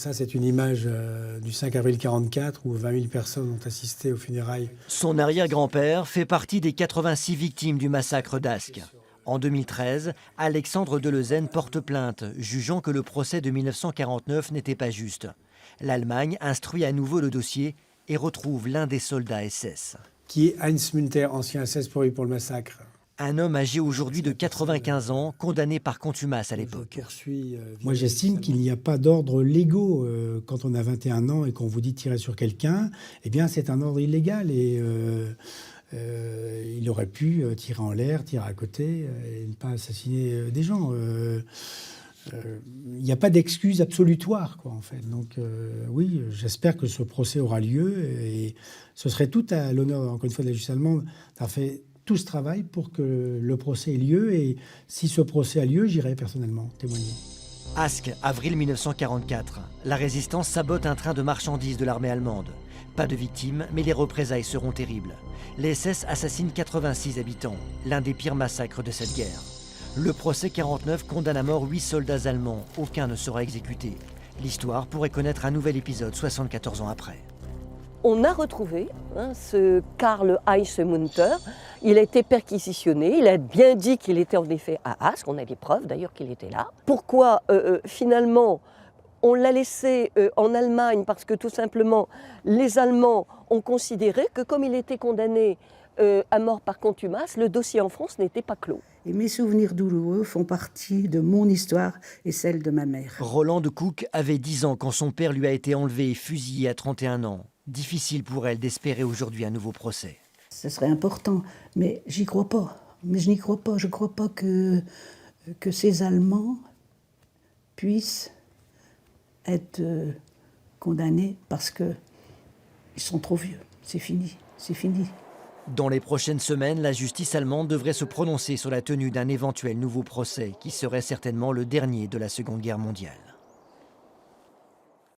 Ça, c'est une image du 5 avril 1944 où 20 000 personnes ont assisté aux funérailles. Son arrière-grand-père fait partie des 86 victimes du massacre d'Ascq. En 2013, Alexandre Deleuzen porte plainte, jugeant que le procès de 1949 n'était pas juste. L'Allemagne instruit à nouveau le dossier et retrouve l'un des soldats SS. Qui est Heinz Münter, ancien SS pour le massacre. Un homme âgé aujourd'hui de 95 ans, condamné par contumace à l'époque. Moi, j'estime qu'il n'y a pas d'ordre légaux. Quand on a 21 ans et qu'on vous dit tirer sur quelqu'un, eh bien, c'est un ordre illégal. Et il aurait pu tirer en l'air, tirer à côté et ne pas assassiner des gens. Il n'y a pas d'excuse absolutoire, quoi, en fait. Donc, oui, j'espère que ce procès aura lieu. Et ce serait tout à l'honneur, encore une fois, de la justice allemande d'avoir fait tout ce travail pour que le procès ait lieu. Et si ce procès a lieu, j'irai personnellement témoigner. Ascq, avril 1944. La résistance sabote un train de marchandises de l'armée allemande. Pas de victimes, mais les représailles seront terribles. Les SS assassinent 86 habitants, l'un des pires massacres de cette guerre. Le procès 49 condamne à mort 8 soldats allemands. Aucun ne sera exécuté. L'histoire pourrait connaître un nouvel épisode 74 ans après. On a retrouvé ce Karl-Heinz Münter. Il a été perquisitionné. Il a bien dit qu'il était en effet à Ascq. On a des preuves d'ailleurs qu'il était là. Pourquoi finalement on l'a laissé en Allemagne? Parce que tout simplement les Allemands ont considéré que comme il était condamné à mort par contumace, le dossier en France n'était pas clos. Et mes souvenirs douloureux font partie de mon histoire et celle de ma mère. Roland de Cook avait 10 ans quand son père lui a été enlevé et fusillé à 31 ans. Difficile pour elle d'espérer aujourd'hui un nouveau procès. Ce serait important, mais j'y crois pas. Mais je n'y crois pas. Je ne crois pas que ces Allemands puissent être condamnés parce qu'ils sont trop vieux. C'est fini, c'est fini. Dans les prochaines semaines, la justice allemande devrait se prononcer sur la tenue d'un éventuel nouveau procès qui serait certainement le dernier de la Seconde Guerre mondiale.